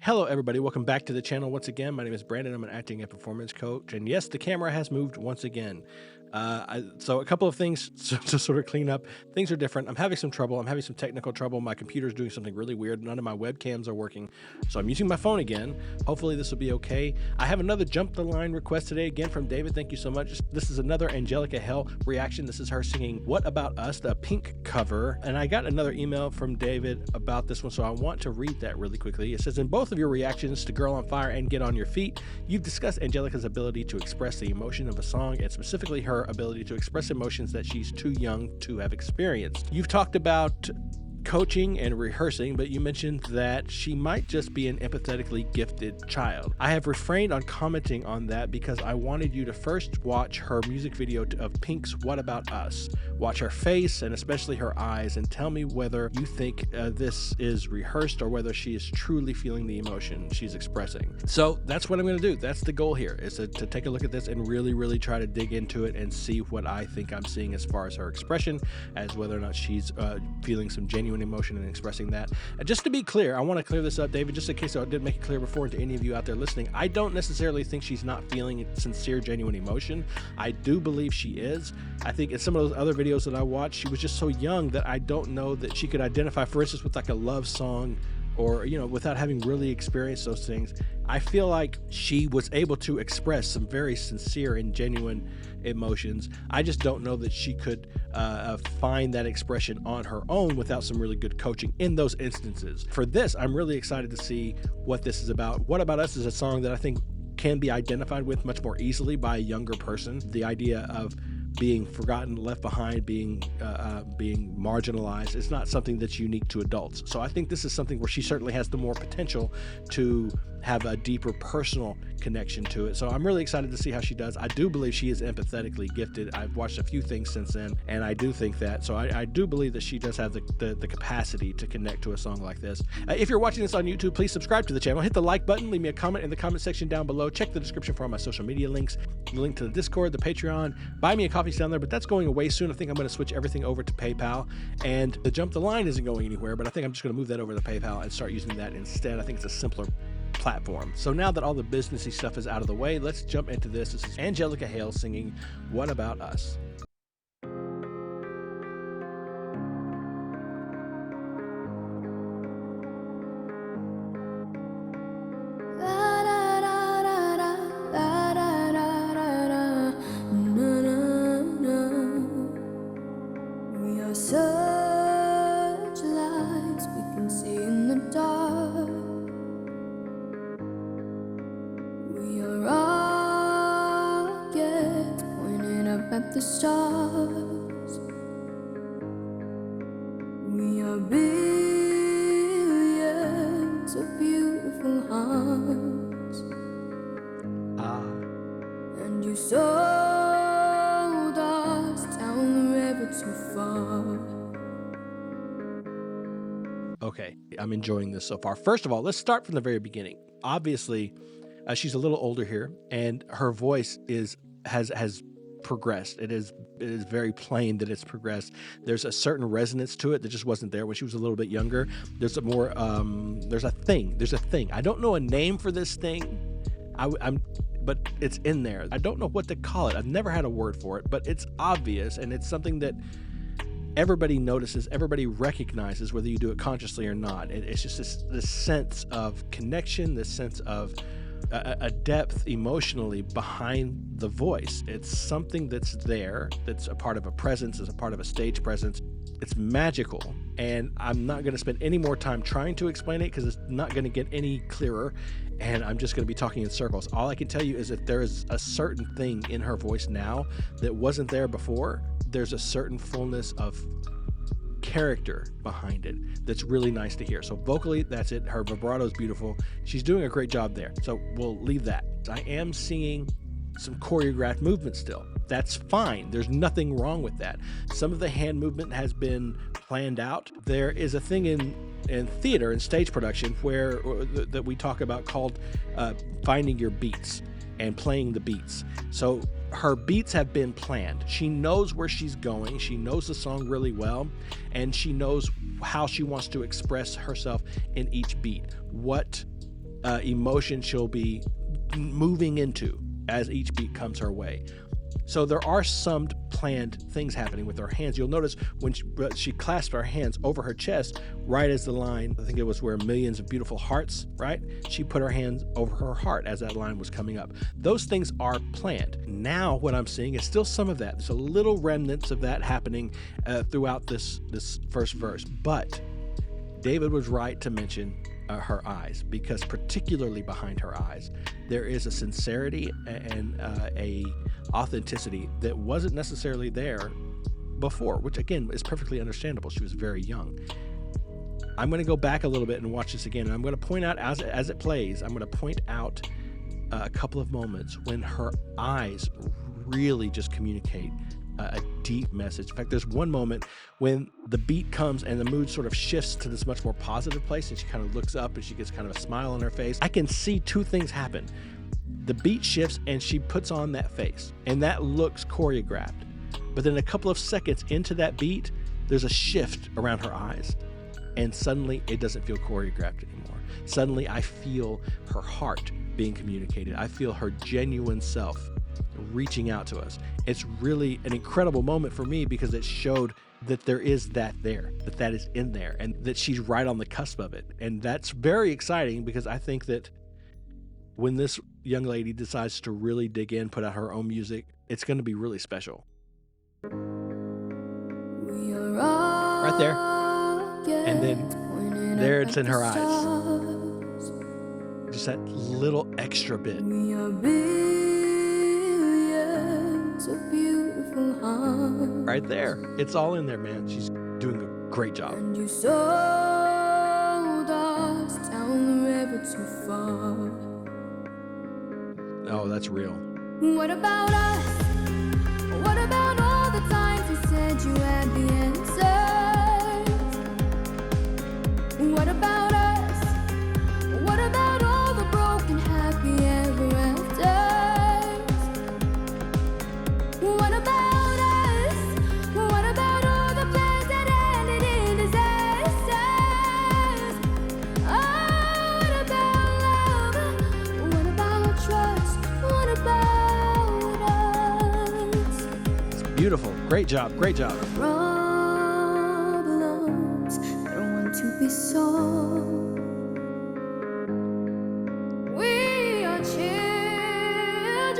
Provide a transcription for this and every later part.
Hello everybody, welcome back to the channel once again. My name is Brandon, I'm an acting and performance coach, and yes, the camera has moved once again. So a couple of things to sort of clean up. Things are different. I'm having some trouble. I'm having some technical trouble. My computer's doing something really weird. None of my webcams are working. So I'm using my phone again. Hopefully this will be okay. I have another Jump the Line request today, again from David. Thank you so much. This is another Angelica Hale reaction. This is her singing What About Us, the Pink cover. And I got another email from David about this one, so I want to read that really quickly. It says, in both of your reactions to Girl on Fire and Get On Your Feet, you've discussed Angelica's ability to express the emotion of a song, and specifically her ability to express emotions that she's too young to have experienced. You've talked about coaching and rehearsing, but you mentioned that she might just be an empathetically gifted child. I have refrained on commenting on that because I wanted you to first watch her music video of Pink's What About Us. Watch her face and especially her eyes and tell me whether you think this is rehearsed or whether she is truly feeling the emotion she's expressing. So that's what I'm going to do. That's the goal here, is to take a look at this and really try to dig into it and see what I think I'm seeing as far as her expression, as whether or not she's feeling some genuine emotion and expressing that. And just to be clear, I want to clear this up, David, just in case I didn't make it clear before to any of you out there listening. I don't necessarily think she's not feeling sincere, genuine emotion. I do believe she is. I think in some of those other videos that I watched, she was just so young that I don't know that she could identify, for instance, with like a love song, or, you know, without having really experienced those things. I feel like she was able to express some very sincere and genuine emotions. I just don't know that she could find that expression on her own without some really good coaching in those instances. For this, I'm really excited to see what this is about. What About Us is a song that I think can be identified with much more easily by a younger person. The idea of being forgotten, left behind, being marginalized is not something that's unique to adults. So I think this is something where she certainly has the more potential to have a deeper personal connection to it. So I'm really excited to see how she does. I do believe she is empathetically gifted. I've watched a few things since then, and I do think that. So I do believe that she does have the capacity to connect to a song like this. If you're watching this on YouTube, please subscribe to the channel. Hit the like button. Leave me a comment in the comment section down below. Check the description for all my social media links. The link to the Discord, the Patreon. Buy me a coffee's down there, but that's going away soon. I think I'm going to switch everything over to PayPal. And the Jump the Line isn't going anywhere, but I think I'm just going to move that over to PayPal and start using that instead. I think it's a simpler platform. So now that all the businessy stuff is out of the way, let's jump into this. This is Angelica Hale singing What About Us. We are searchlights we can see in the dark. We are rockets pointing up at the stars. We are billions of beautiful hearts. And you sold us down the river too far. Okay, I'm enjoying this so far. First of all, let's start from the very beginning. Obviously, she's a little older here, and her voice has progressed. It is very plain that it's progressed. There's a certain resonance to it that just wasn't there when she was a little bit younger. There's a more there's a thing. I don't know a name for this thing. But it's in there. I don't know what to call it. I've never had a word for it, but it's obvious, and it's something that everybody notices, everybody recognizes, whether you do it consciously or not. It's just this sense of connection, this sense of a depth emotionally behind the voice. It's something that's there, that's a part of a presence, is a part of a stage presence. It's magical, and I'm not going to spend any more time trying to explain it because it's not going to get any clearer, and I'm just going to be talking in circles. All I can tell you is that there is a certain thing in her voice now that wasn't there before. There's a certain fullness of character behind it that's really nice to hear. So vocally, that's it. Her vibrato is beautiful. She's doing a great job there. So we'll leave that. I am seeing some choreographed movement still. That's fine. There's nothing wrong with that. Some of the hand movement has been planned out. There is a thing in theater and stage production where that we talk about called finding your beats and playing the beats. So her beats have been planned. She knows where she's going. She knows the song really well, and she knows how she wants to express herself in each beat. What emotion she'll be moving into as each beat comes her way. So there are some planned things happening with her hands. You'll notice when she clasped her hands over her chest, right as the line, I think it was where millions of beautiful hearts, right? She put her hands over her heart as that line was coming up. Those things are planned. Now what I'm seeing is still some of that. There's a little remnants of that happening throughout this first verse. But David was right to mention her eyes, because particularly behind her eyes, there is a sincerity and a authenticity that wasn't necessarily there before, which again is perfectly understandable. She was very young. I'm going to go back a little bit and watch this again, and I'm going to point out as it plays, I'm going to point out a couple of moments when her eyes really just communicate a deep message. In fact, there's one moment when the beat comes and the mood sort of shifts to this much more positive place, and she kind of looks up and she gets kind of a smile on her face. I can see two things happen. The beat shifts and she puts on that face, and that looks choreographed. But then a couple of seconds into that beat, there's a shift around her eyes, and suddenly it doesn't feel choreographed anymore. Suddenly I feel her heart being communicated. I feel her genuine self reaching out to us. It's really an incredible moment for me, because it showed that there is that is in there, and that she's right on the cusp of it. And that's very exciting, because I think that when this young lady decides to really dig in, put out her own music, it's going to be really special. Right there. And then there it's in her eyes. Just that little extra bit. Right there. It's all in there, man. She's doing a great job. And you sold us down the river too far. Oh, that's real. What about us? What about all the times you said you had the answers? What about us? What about all the broken happy ever afters? What about us? What about all the plans that ended in disasters? Oh, what about love? What about trust? What about us? It's beautiful. Great job. Great job. Problems that want to be solved. We are children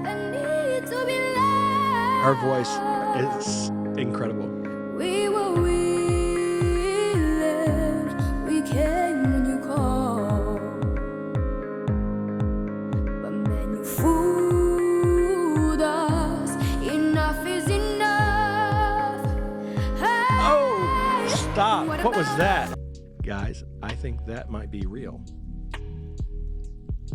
that need to be loved. Her voice is incredible. We were willing, we came when you called, but man, you fooled us. Enough is enough. Oh, stop. What was that? Guys, I think that might be real.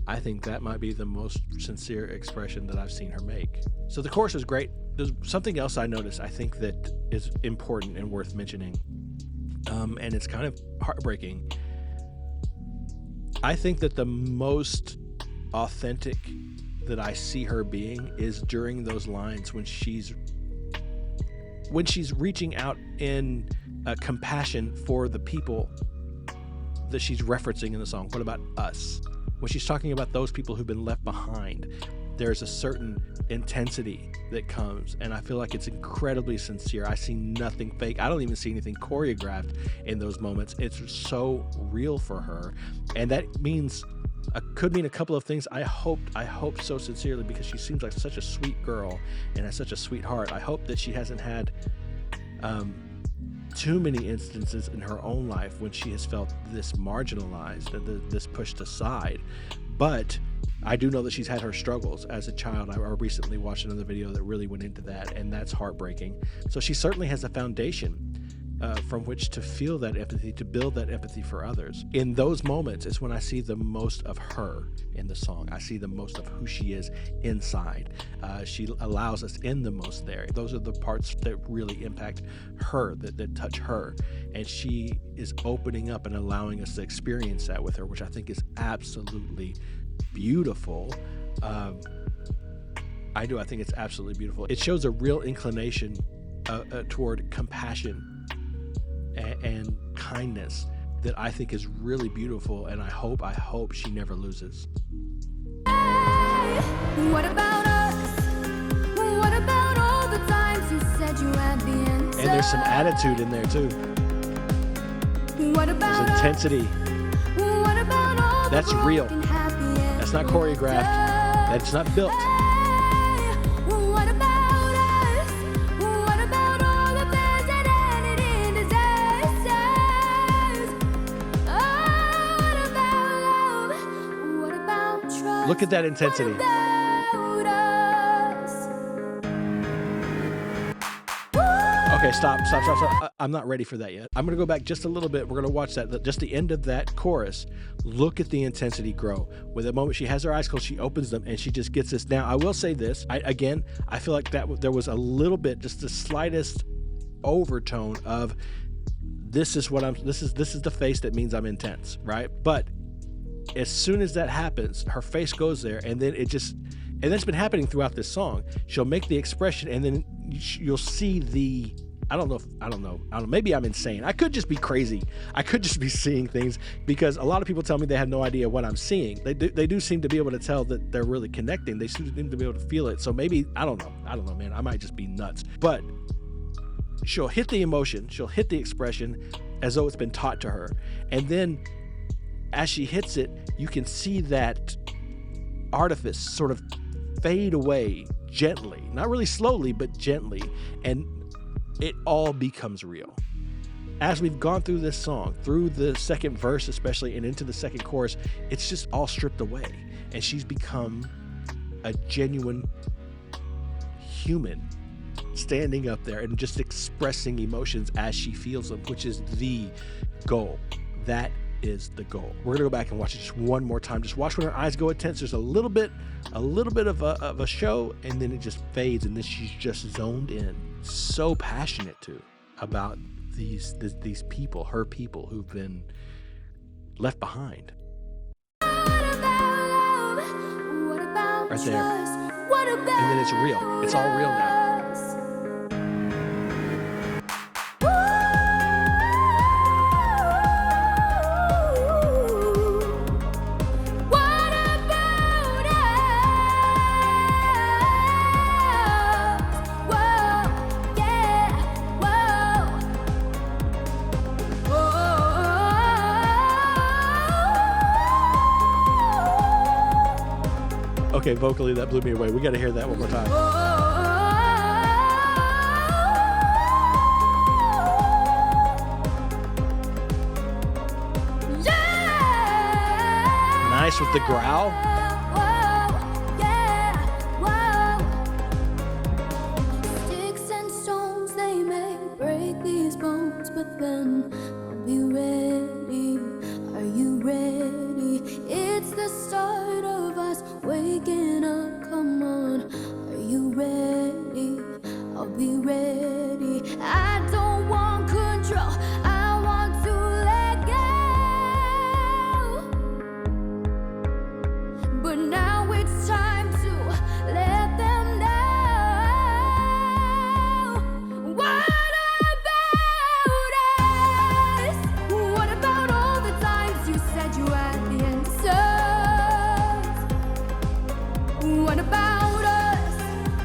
I think that might be the most sincere expression that I've seen her make. So the chorus is great. There's something else I noticed I think that is important and worth mentioning. And it's kind of heartbreaking. I think that the most authentic that I see her being is during those lines when she's reaching out in compassion for the people that she's referencing in the song. What about us? When she's talking about those people who've been left behind, there's a certain intensity that comes, and I feel like it's incredibly sincere. I see nothing fake. I don't even see anything choreographed in those moments. It's so real for her, and that means could mean a couple of things. I hope so sincerely, because she seems like such a sweet girl and has such a sweet heart. I hope that she hasn't had too many instances in her own life when she has felt this marginalized and this pushed aside. But I do know that she's had her struggles as a child. I recently watched another video that really went into that, and that's heartbreaking. So she certainly has a foundation from which to feel that empathy, to build that empathy for others. In those moments is when I see the most of her in the song. I see the most of who she is inside. She allows us in the most there. Those are the parts that really impact her, that touch her. And she is opening up and allowing us to experience that with her, which I think is absolutely beautiful. I think it's absolutely beautiful. It shows a real inclination toward compassion and kindness that I think is really beautiful, and I hope she never loses. What about us? What about all the times you said you had the answer? And there's some attitude in there too. What about There's intensity. What about all That's the real. broken happy That's not choreographed. That's not built. What about us? What about all the things that ended in disasters? Oh, what about love? What about trust? Look at that intensity. What about us? Okay, stop. I'm not ready for that yet. I'm going to go back just a little bit. We're going to watch that, just the end of that chorus. Look at the intensity grow. With the moment she has her eyes closed, she opens them and she just gets this. Now, I will say this. I feel like that there was a little bit, just the slightest overtone of this is the face that means I'm intense, right? But as soon as that happens, her face goes there, and then and that's been happening throughout this song. She'll make the expression, and then you'll see the, I don't know, maybe I'm insane. I could just be crazy. I could just be seeing things, because a lot of people tell me they have no idea what I'm seeing. They do seem to be able to tell that they're really connecting. They seem to be able to feel it. So maybe, I don't know, man. I might just be nuts. But she'll hit the emotion, she'll hit the expression as though it's been taught to her. And then as she hits it, you can see that artifice sort of fade away gently, not really slowly, but gently, and it all becomes real. As we've gone through this song, through the second verse especially, and into the second chorus, it's just all stripped away, and she's become a genuine human, standing up there and just expressing emotions as she feels them, which is the goal. That is the goal. We're gonna go back and watch it just one more time. Just watch when her eyes go intense. There's a little bit of a show, and then it just fades, and then she's just zoned in. So passionate too about these people, her people who've been left behind. Right there. And then it's real. It's all real now. Okay, vocally, that blew me away. We got to hear that one more time. Nice with the growl. Sticks and stones, they may break these bones, but then I'll be ready. Are you ready? It's the start of us waking up. Come on, are you ready? I'll be ready. I don't want control, I want to let go. But now it's time to let them know. What about us? What about all the times you said you had the answers? What about us?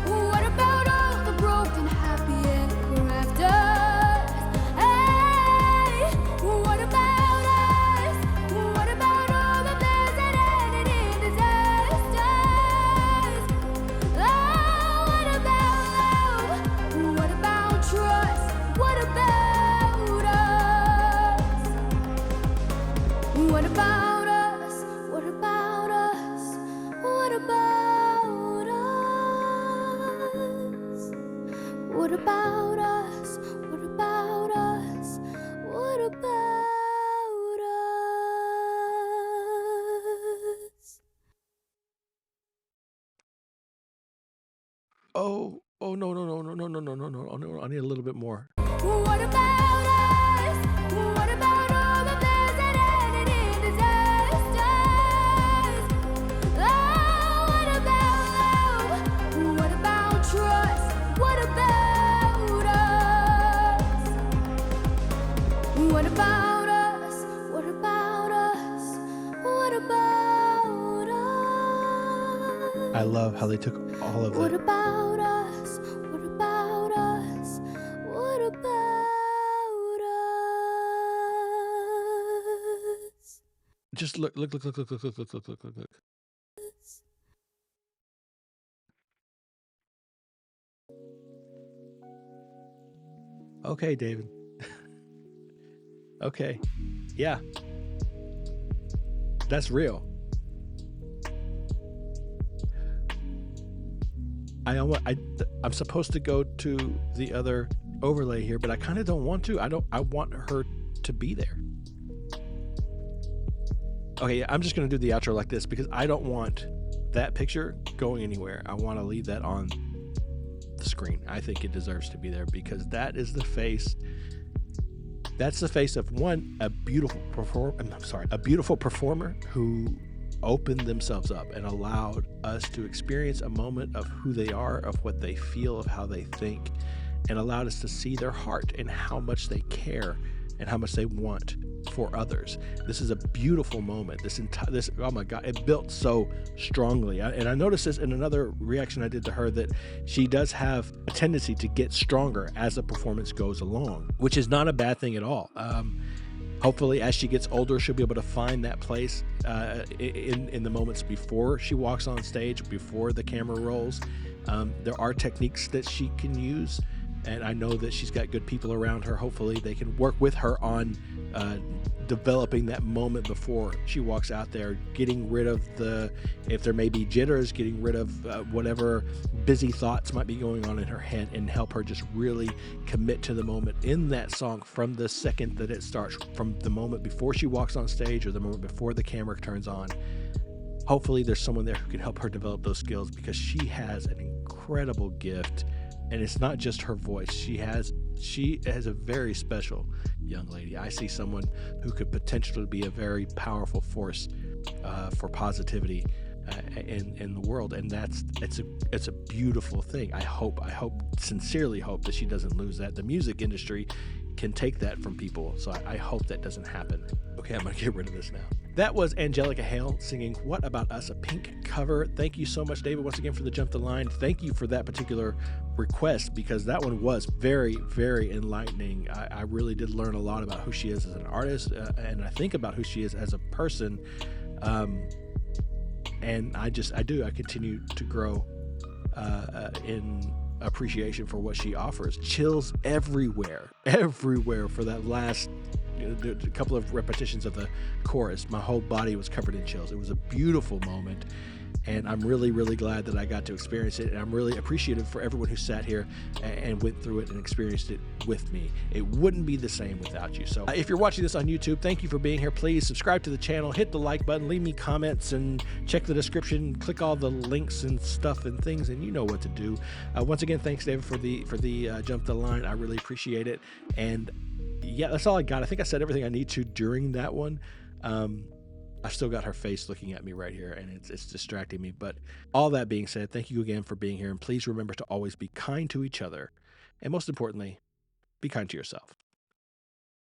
What about all the broken happy ever afters? Hey, what about us? What about all the things that ended in disasters? Oh, what about love? What about trust? What about us? What about us? What about us? What about us? What about us? What about us? What about us? Oh, no. I need a little bit more. What about us? What about all the things that ended in disasters? Oh, what about love? What about trust? What about us? What about us? I love how they took all of What the about us? What about us? What about us? just look. Okay, David. Okay. Yeah, that's real. I'm supposed to go to the other overlay here, but I kind of don't want to. I want her to be there. Okay, yeah, I'm just going to do the outro like this because I don't want that picture going anywhere. I want to leave that on the screen. I think it deserves to be there because that is the face. That's the face of a beautiful performer who opened themselves up and allowed us to experience a moment of who they are, of what they feel, of how they think, and allowed us to see their heart and how much they care and how much they want for others. This is a beautiful moment. This oh my God, it built so strongly. And I noticed this in another reaction I did to her, that she does have a tendency to get stronger as the performance goes along, which is not a bad thing at all. Hopefully, as she gets older, she'll be able to find that place in the moments before she walks on stage, before the camera rolls. There are techniques that she can use, and I know that she's got good people around her. Hopefully, they can work with her on developing that moment before she walks out there, getting rid of if there may be jitters, getting rid of whatever busy thoughts might be going on in her head, and help her just really commit to the moment in that song from the second that it starts, from the moment before she walks on stage or the moment before the camera turns on. Hopefully there's someone there who can help her develop those skills, because she has an incredible gift, and it's not just her voice. She has a very special young lady. I see someone who could potentially be a very powerful force for positivity in the world, and it's a beautiful thing. I sincerely hope that she doesn't lose that. The music industry can take that from people, so I hope that doesn't happen. Okay, I'm gonna get rid of this now. That was Angelica Hale singing What About Us, a Pink cover. Thank you so much, David, once again for the Jump the Line. Thank you for that particular request, because that one was very, very enlightening. I really did learn a lot about who she is as an artist, and I think about who she is as a person. And I continue to grow in appreciation for what she offers. Chills everywhere for that last a couple of repetitions of the chorus. My whole body was covered in chills. It was a beautiful moment, and I'm really, really glad that I got to experience it, and I'm really appreciative for everyone who sat here and went through it and experienced it with me. It wouldn't be the same without you. So if you're watching this on YouTube, thank you for being here. Please subscribe to the channel, hit the like button, leave me comments, and check the description, click all the links and stuff and things, and you know what to do. Once again, thanks, David, for the Jump the Line. I really appreciate it. And yeah, that's all I got. I think I said everything I need to during that one. I've still got her face looking at me right here, and it's distracting me. But all that being said, thank you again for being here. And please remember to always be kind to each other. And most importantly, be kind to yourself.